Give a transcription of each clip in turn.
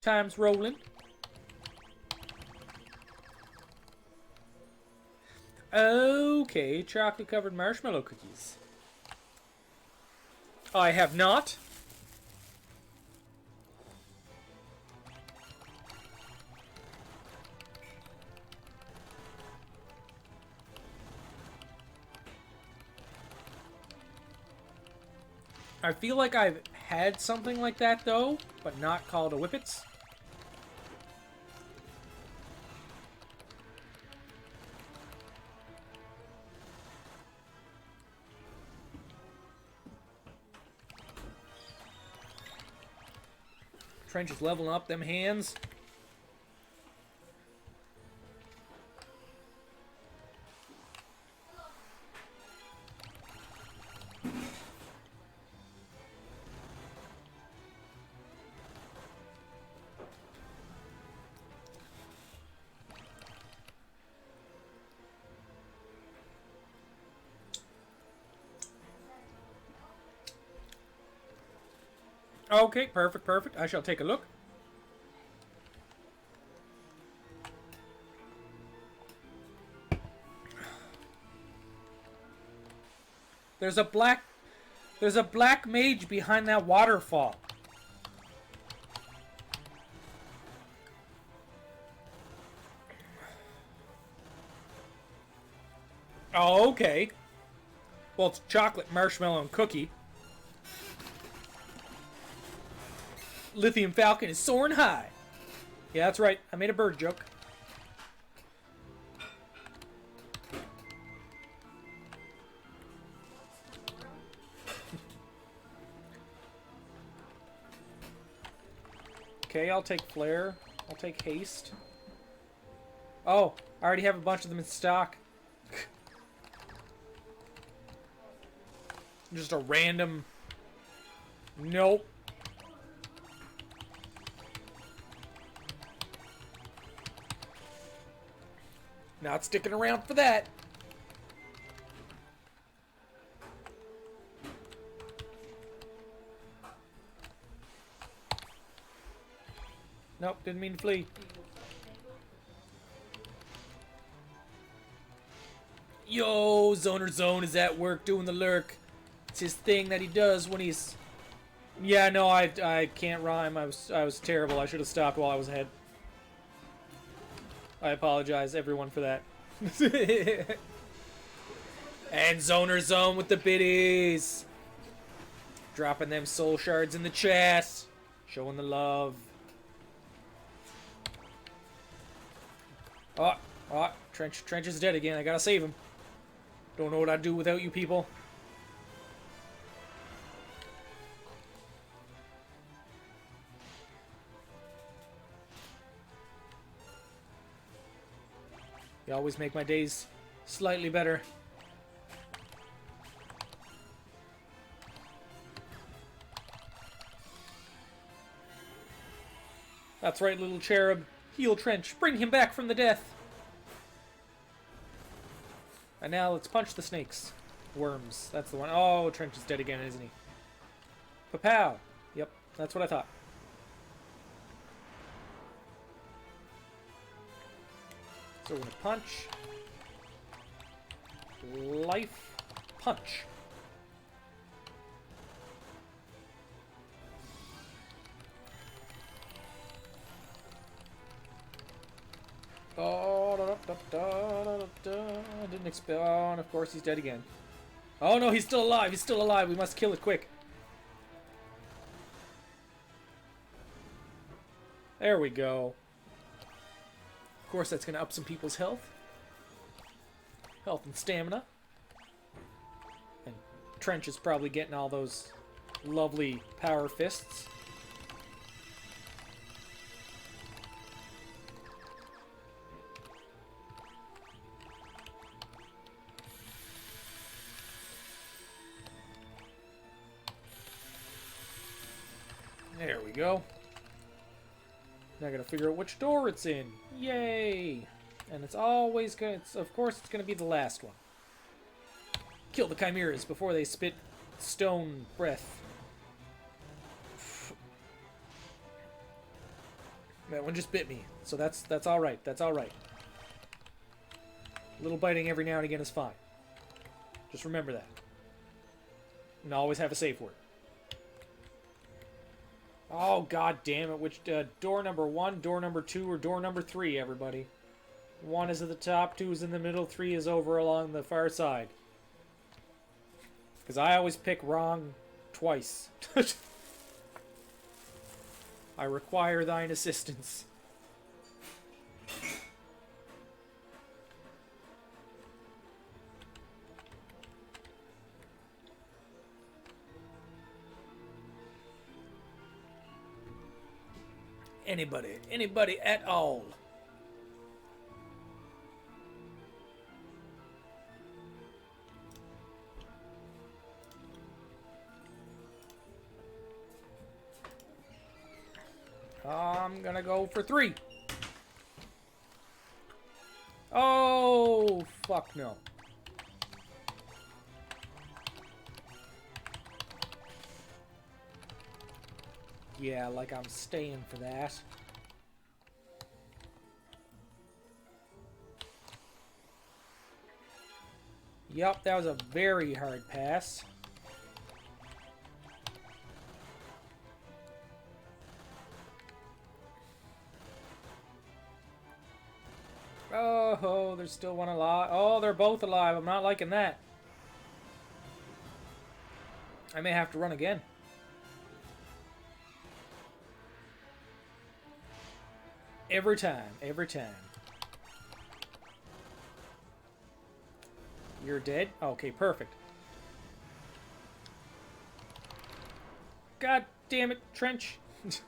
Time's rolling. Okay, chocolate-covered marshmallow cookies. I have not. I feel like I've had something like that, though, but not called a Whippets. Trench is leveling up them hands. Okay, perfect, perfect. I shall take a look. There's a black mage behind that waterfall. Oh, okay. Well, it's chocolate, marshmallow, and cookie. Lithium Falcon is soaring high. Yeah, that's right. I made a bird joke. Okay, I'll take Flare. I'll take Haste. Oh, I already have a bunch of them in stock. Just a random... Nope. Not sticking around for that. Nope, didn't mean to flee. Yo, Zoner Zone is at work doing the lurk. It's his thing that he does when he's... Yeah, no, I can't rhyme. I was terrible. I should have stopped while I was ahead. I apologize, everyone, for that. And Zoner Zone with the biddies. Dropping them soul shards in the chest. Showing the love. Oh, Trench is dead again. I gotta save him. Don't know what I'd do without you people. You always make my days slightly better. That's right, little cherub. Heal Trench. Bring him back from the death. And now let's punch the snakes. Worms. That's the one. Oh, Trench is dead again, isn't he? Papow. Yep, that's what I thought. So we're gonna punch. Life. Punch. Oh, didn't expel. Oh, and of course he's dead again. Oh no, he's still alive. He's still alive. We must kill it quick. There we go. Of course, that's going to up some people's health. Health and stamina. And Trench is probably getting all those lovely power fists. There we go. Now I gotta figure out which door it's in. Yay! And it's always gonna... of course it's gonna be the last one. Kill the chimeras before they spit stone breath. That one just bit me, so that's all right. That's all right. A little biting every now and again is fine. Just remember that. And always have a safe word. Oh, god damn it. Which, door number 1, door number 2, or door number 3, everybody? 1 is at the top, 2 is in the middle, 3 is over along the far side. Because I always pick wrong twice. I require thine assistance. Anybody at all. I'm gonna go for 3. Oh, fuck no. Yeah, like I'm staying for that. Yup, that was a very hard pass. Oh, there's still one alive. Oh, they're both alive. I'm not liking that. I may have to run again. Every time, every time. You're dead? Okay, perfect. God damn it, Trench. So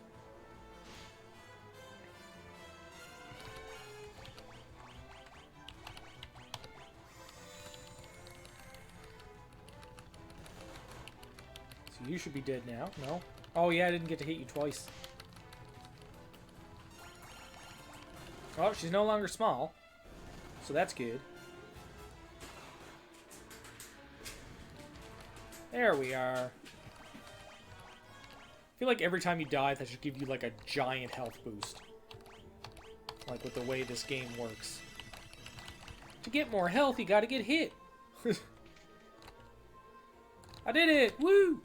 you should be dead now. No? Oh yeah, I didn't get to hit you twice. Oh, she's no longer small. So that's good. There we are. I feel like every time you die, that should give you like a giant health boost. Like with the way this game works. To get more health, you gotta get hit. I did it! Woo!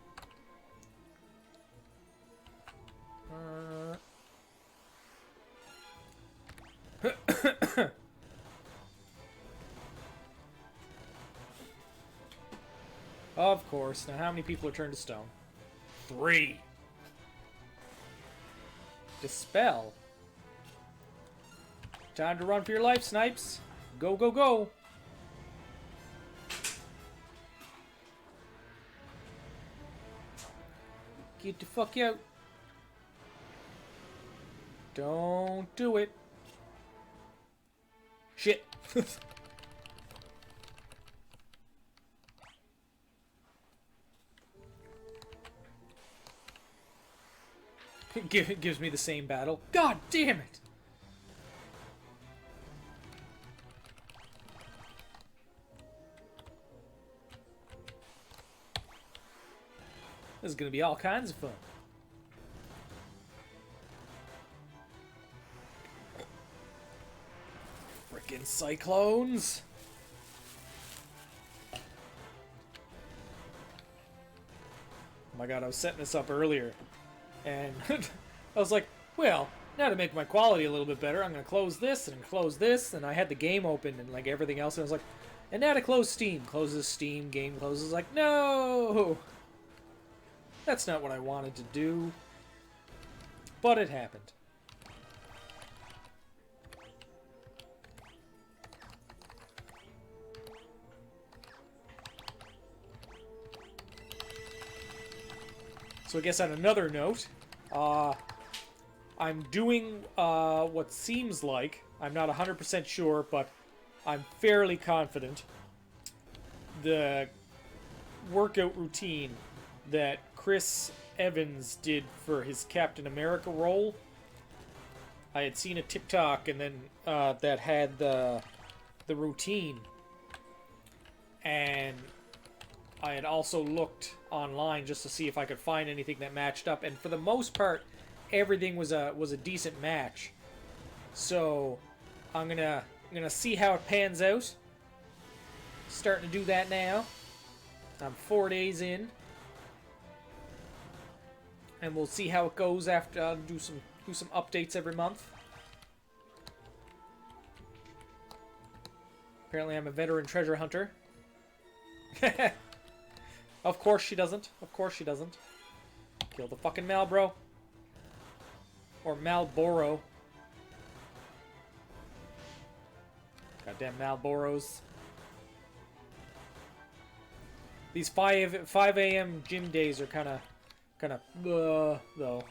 Of course. Now, how many people are turned to stone? 3. Dispel. Time to run for your life, Snipes. Go, go, go. Get the fuck out. Don't do it. Shit. It gives me the same battle. God damn it! This is gonna be all kinds of fun. Frickin' cyclones! Oh my god, I was setting this up earlier. And I was like, well, now to make my quality a little bit better, I'm going to close this and close this. And I had the game open and like everything else. And I was like, and now to close Steam. Closes Steam, game closes. Like, no! That's not what I wanted to do. But it happened. So I guess on another note, I'm doing what seems like, I'm not 100% sure, but I'm fairly confident, the workout routine that Chris Evans did for his Captain America role. I had seen a TikTok and then that had the routine, and I had also looked online just to see if I could find anything that matched up, and for the most part, everything was a decent match. So I'm gonna see how it pans out. Starting to do that now. I'm 4 days in, and we'll see how it goes after. I'll do some updates every month. Apparently, I'm a veteran treasure hunter. Of course she doesn't. Of course she doesn't. Kill the fucking Malboro. Or Malboro. Goddamn Malboros. These 5 a.m. gym days are kind of though.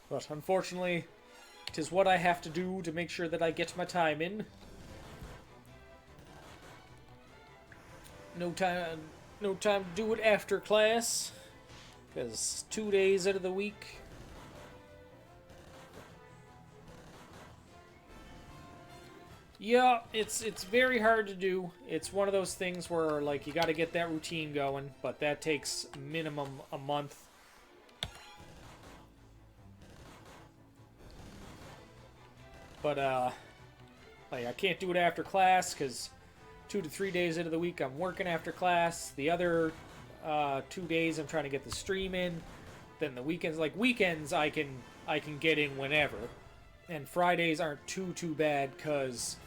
But unfortunately, it is what I have to do to make sure that I get my time in. No time to do it after class, because 2 days out of the week. Yeah, it's very hard to do. It's one of those things where, like, you got to get that routine going, but that takes minimum a month. But like, I can't do it after class because 2 to 3 days out of the week I'm working after class. The other 2 days I'm trying to get the stream in. Then the weekends, I can get in whenever. And Fridays aren't too bad because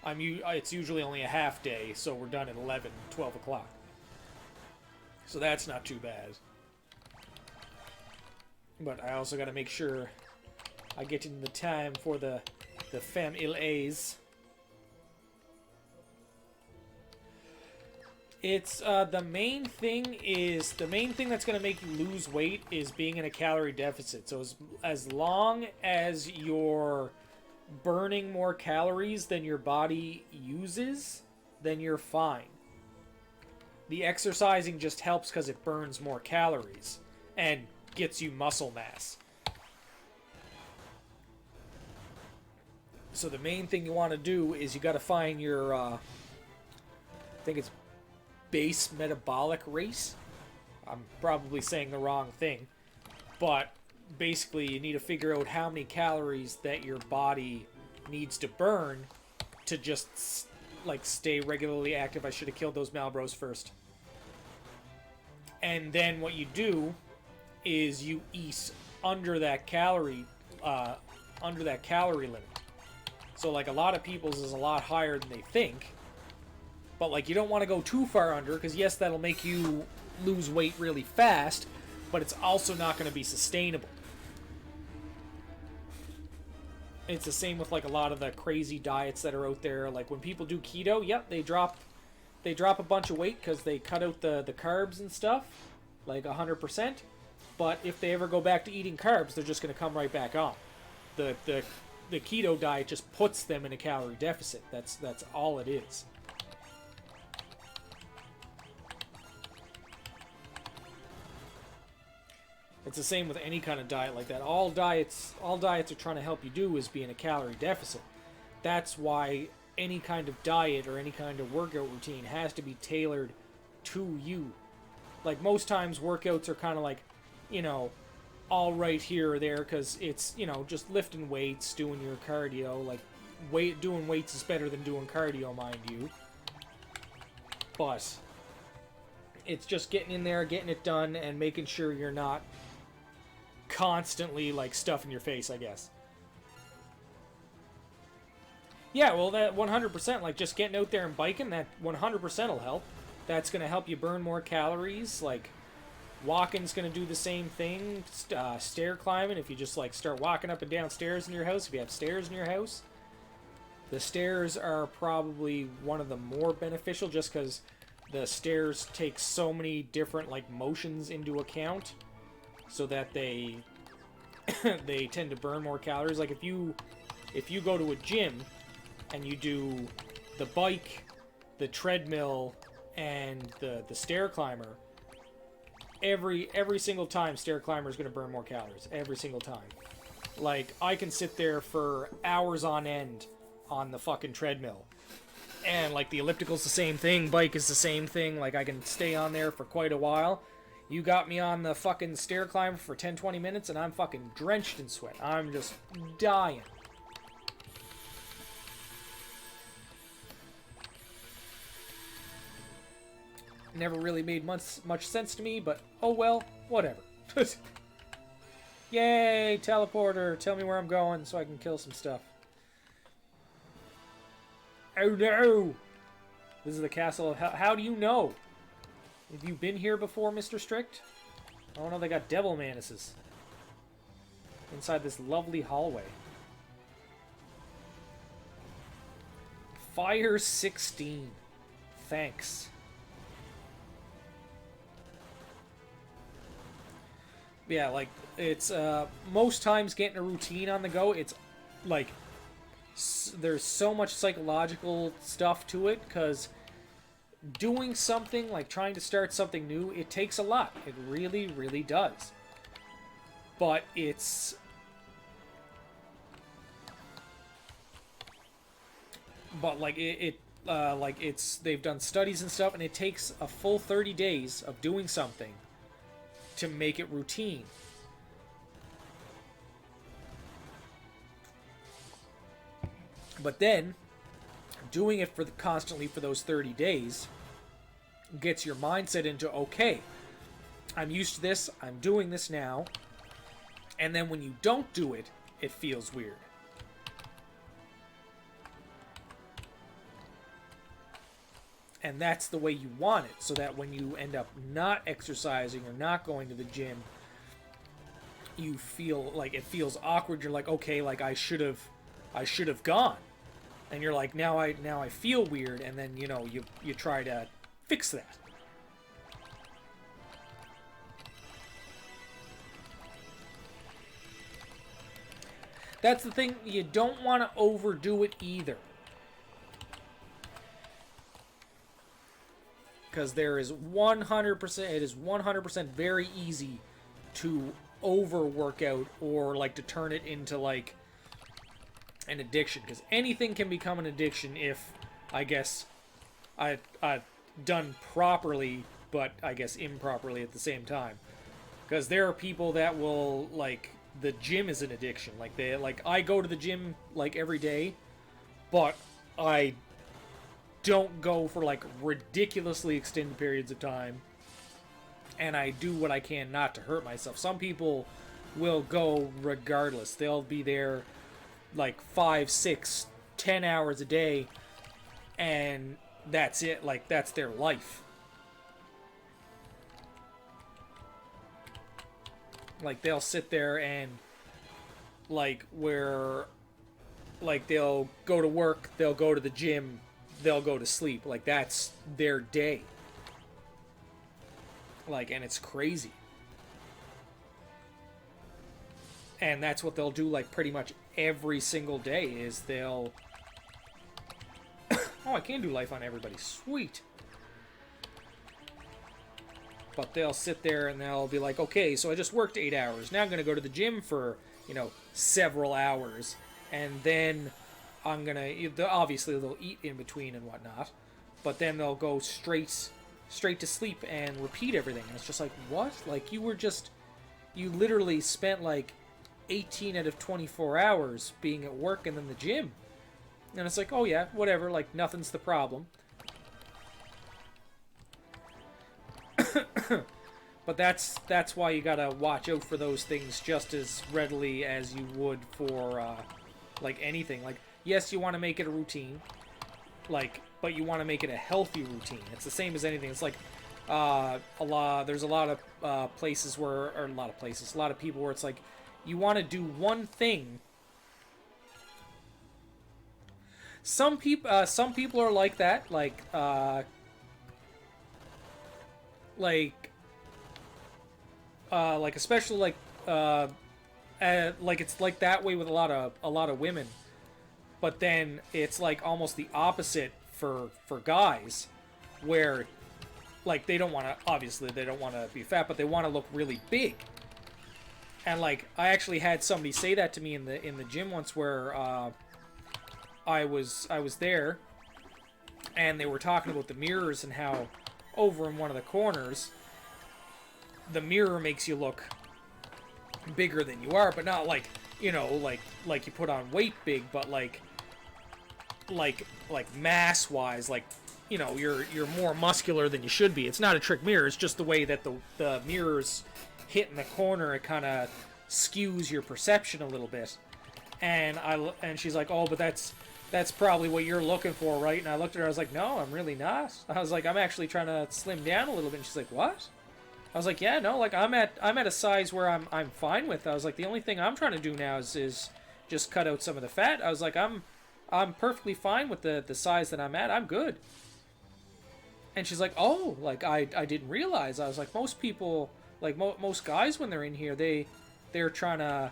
it's usually only a half day, so we're done at 11, 12 o'clock. So that's not too bad. But I also got to make sure I get in the time for the FamILAs. It's the main thing that's going to make you lose weight is being in a calorie deficit. So as long as you're burning more calories than your body uses, then you're fine. The exercising just helps because it burns more calories and gets you muscle mass. So the main thing you want to do is you got to find your, I think it's base metabolic rate. I'm probably saying the wrong thing, but basically you need to figure out how many calories that your body needs to burn to just like stay regularly active. I should have killed those Malboros first. And then what you do is you eat under that calorie limit. So like a lot of people's is a lot higher than they think. But like you don't want to go too far under because yes, that'll make you lose weight really fast, but it's also not going to be sustainable. It's the same with like a lot of the crazy diets that are out there. Like when people do keto, yep, they drop a bunch of weight because they cut out the carbs and stuff, like 100%. But if they ever go back to eating carbs, they're just going to come right back on. The keto diet just puts them in a calorie deficit. That's all it is. It's the same with any kind of diet like that. All diets are trying to help you do is be in a calorie deficit. That's why any kind of diet or any kind of workout routine has to be tailored to you. Like most times workouts are kind of like, all right here or there because it's, just lifting weights, doing your cardio. Like doing weights is better than doing cardio, mind you. But it's just getting in there, getting it done, and making sure you're not constantly like stuff in your face, I guess. Yeah, well, that 100%, like just getting out there and biking, that 100% will help. That's going to help you burn more calories. Like walking's going to do the same thing. Stair climbing, if you just like start walking up and down stairs in your house, if you have stairs in your house, the stairs are probably one of the more beneficial just because the stairs take so many different like motions into account so that they they tend to burn more calories. Like if you go to a gym and you do the bike, the treadmill, and the stair climber, every single time stair climber is going to burn more calories. Every single time. Like I can sit there for hours on end on the fucking treadmill And like the elliptical's the same thing, bike is the same thing. Like I can stay on there for quite a while. You got me on the fucking stair climber for 10-20 minutes and I'm fucking drenched in sweat. I'm just dying. Never really made much sense to me, but oh well, whatever. Yay, teleporter. Tell me where I'm going so I can kill some stuff. Oh no! This is the castle of hell. How do you know? Have you been here before, Mr. Strict? Oh no, they got devil manises inside this lovely hallway. Fire 16. Thanks. Yeah, like, it's, most times getting a routine on the go, it's, like, there's so much psychological stuff to it, because doing something, like trying to start something new, it takes a lot. It really, really does. But it's... But, like, they've done studies and stuff, and it takes a full 30 days of doing something to make it routine. But then, doing it constantly for those 30 days gets your mindset into, okay, I'm used to this, I'm doing this now, and then when you don't do it, it feels weird. And that's the way you want it, so that when you end up not exercising or not going to the gym, you feel like it feels awkward. You're like, okay, like I should have gone. And you're like, now I feel weird, and then you try to fix that. That's the thing, you don't want to overdo it either. Because there is 100%, it is 100% very easy to overwork out or like to turn it into like an addiction. Because anything can become an addiction if, I guess, I've done properly, but I guess improperly at the same time. Because there are people that will, like, the gym is an addiction. Like I go to the gym like every day, but I don't go for like ridiculously extended periods of time, and I do what I can not to hurt myself. Some people will go regardless. They'll be there like 5, 6, 10 hours a day, and that's it. Like, that's their life. Like, they'll sit there and like they'll go to work, they'll go to the gym, they'll go to sleep. Like, that's their day. Like, and it's crazy. And that's what they'll do, like, pretty much every single day, is they'll... Oh, I can do life on everybody. Sweet. But they'll sit there and they'll be like, okay, so I just worked 8 hours. Now I'm going to go to the gym for, several hours. And then I'm gonna, obviously they'll eat in between and whatnot, but then they'll go straight to sleep and repeat everything. And it's just like, what? Like, you literally spent like 18 out of 24 hours being at work and then the gym. And it's like, oh yeah, whatever, like nothing's the problem. But that's why you gotta watch out for those things just as readily as you would for like anything. Like, yes, you want to make it a routine, like, but you want to make it a healthy routine. It's the same as anything. It's like there's a lot of places where, or a lot of people where it's like, you want to do one thing. Some people are like that, like especially like it's like that way with a lot of women. But then it's like almost the opposite for guys, where like they don't want to be fat, but they want to look really big. And like, I actually had somebody say that to me in the gym once, where I was there, and they were talking about the mirrors and how over in one of the corners, the mirror makes you look bigger than you are, but not like, you know, like you put on weight big, but like mass wise, like, you know, you're more muscular than you should be. It's not a trick mirror, it's just the way that the mirrors hit in the corner, it kind of skews your perception a little bit. And she's like, oh, but that's probably what you're looking for, right? And I looked at her, I was like, no, I'm really not. I was like, I'm actually trying to slim down a little bit. And she's like, what? I was like, yeah, no, like I'm at a size where I'm fine with. I was like, the only thing I'm trying to do now is just cut out some of the fat. I was like, I'm perfectly fine with the size that I'm at. I'm good. And she's like, oh, like I didn't realize. I was like, most people, like most guys when they're in here, they're trying to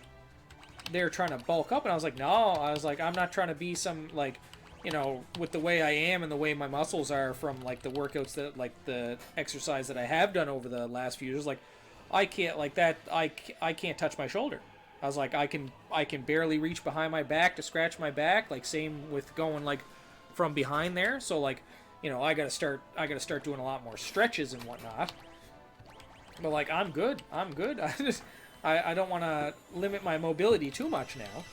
bulk up. And I was like, no, I was like, I'm not trying to be some, like, you know, with the way I am and the way my muscles are from like the workouts that, like the exercise that I have done over the last few years, like I can't, like that, I can't touch my shoulder. I was like, I can barely reach behind my back to scratch my back. Like same with going like from behind there. So like, you know, I gotta start doing a lot more stretches and whatnot. But like, I'm good. I don't want to limit my mobility too much now.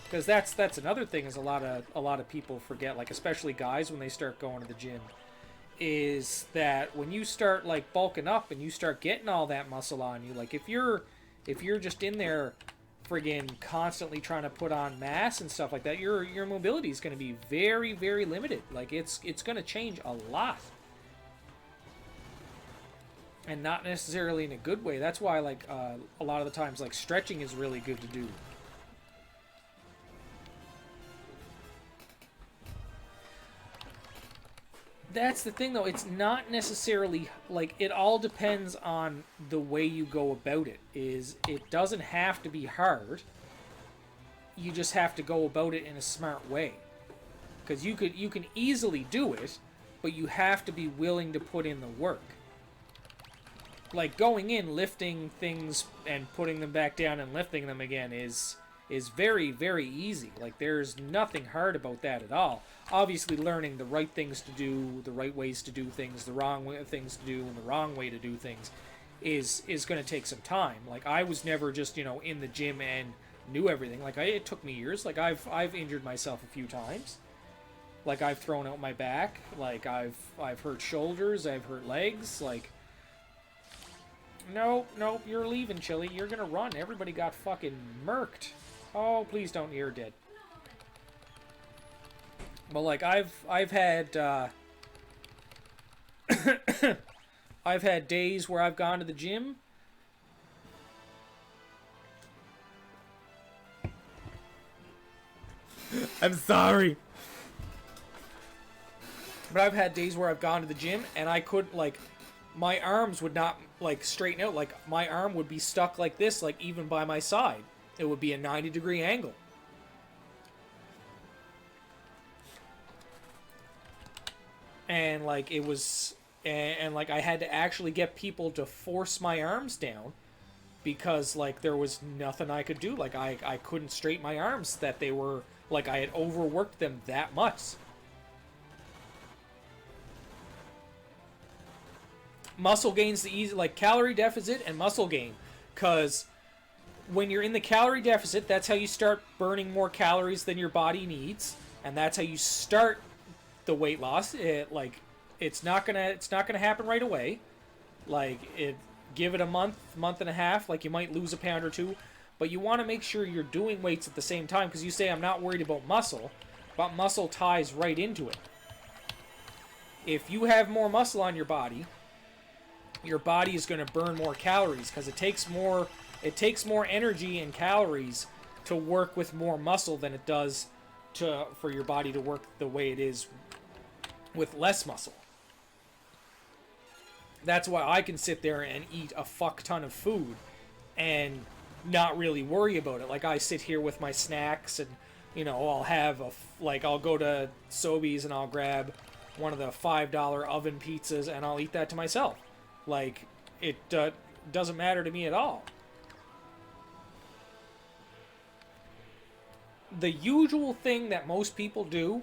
Because that's another thing is a lot of people forget, like especially guys when they start going to the gym, is that when you start like bulking up and you start getting all that muscle on you, like if you're just in there friggin' constantly trying to put on mass and stuff like that, your mobility is going to be very, very limited. Like it's going to change a lot. And not necessarily in a good way. That's why like a lot of the times like stretching is really good to do. That's the thing, though. It's not necessarily, like, it all depends on the way you go about it. It doesn't have to be hard. You just have to go about it in a smart way. Because you can easily do it, but you have to be willing to put in the work. Like, going in, lifting things, and putting them back down and lifting them again is very, very easy. Like, there's nothing hard about that at all. Obviously, learning the right things to do, the right ways to do things, the wrong things to do, and the wrong way to do things is going to take some time. Like, I was never just, you know, in the gym and knew everything. Like, it took me years. Like, I've injured myself a few times. Like, I've thrown out my back. Like, I've hurt shoulders. I've hurt legs. Like, nope, you're leaving, Chili. You're going to run. Everybody got fucking murked. Oh, please don't. You're dead. But like I've had I've had days where I've gone to the gym I'm sorry. But I've had days where I've gone to the gym and I could like my arms would not like straighten out. Like my arm would be stuck like this, like even by my side. It would be a 90-degree angle. And like it was and like I had to actually get people to force my arms down because like there was nothing I could do. Like I couldn't straighten my arms, that they were like I had overworked them that much. Muscle gain's the easy, like calorie deficit and muscle gain, because when you're in the calorie deficit, that's how you start burning more calories than your body needs, and that's how you start the weight loss. It's not gonna happen right away. Like give it a month and a half. Like you might lose a pound or two, but you want to make sure you're doing weights at the same time, because you say I'm not worried about muscle, but muscle ties right into it. If you have more muscle on your body is going to burn more calories, because it takes more energy and calories to work with more muscle than it does for your body to work the way it is with less muscle. That's why I can sit there and eat a fuck ton of food and not really worry about it. Like I sit here with my snacks and, you know, I'll go to Sobeys and I'll grab one of the $5 oven pizzas and I'll eat that to myself. Like, it doesn't matter to me at all. The usual thing that most people do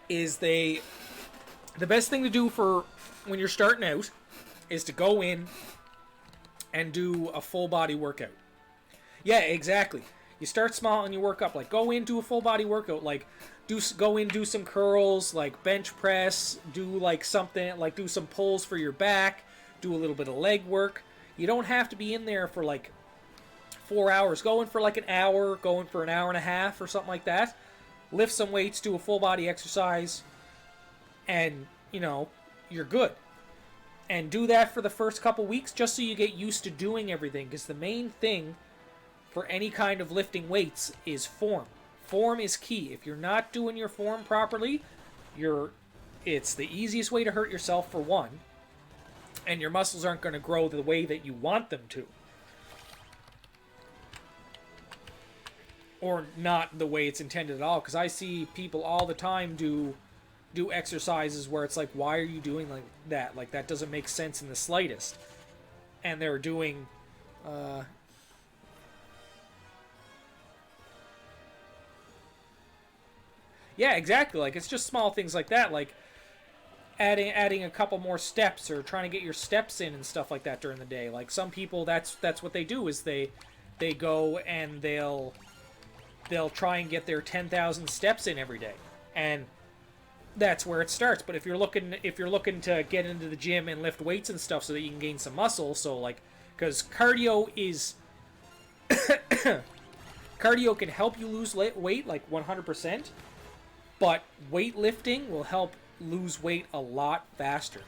is the best thing to do for when you're starting out is to go in and do a full body workout. Yeah, exactly. You start small and you work up. Like, go in, do a full body workout. Like, go in, do some curls, like bench press, do like something, like do some pulls for your back, do a little bit of leg work. You don't have to be in there for like 4 hours. Go in for like an hour, go in for an hour and a half or something like that. Lift some weights, do a full body exercise, and, you know, you're good. And do that for the first couple weeks just so you get used to doing everything. Because the main thing for any kind of lifting weights is form. Form is key. If you're not doing your form properly, it's the easiest way to hurt yourself, for one. And your muscles aren't going to grow the way that you want them to. Or not the way it's intended at all. Because I see people all the time do exercises where it's like, why are you doing like that? Like, that doesn't make sense in the slightest. And they're doing yeah, exactly. Like, it's just small things like that, like adding a couple more steps, or trying to get your steps in and stuff like that during the day. Like, some people, that's what they do, is they go and they'll try and get their 10,000 steps in every day. And that's where it starts. But if you're looking to get into the gym and lift weights and stuff so that you can gain some muscle, so like, because cardio can help you lose weight like 100%, but weightlifting will help lose weight a lot faster.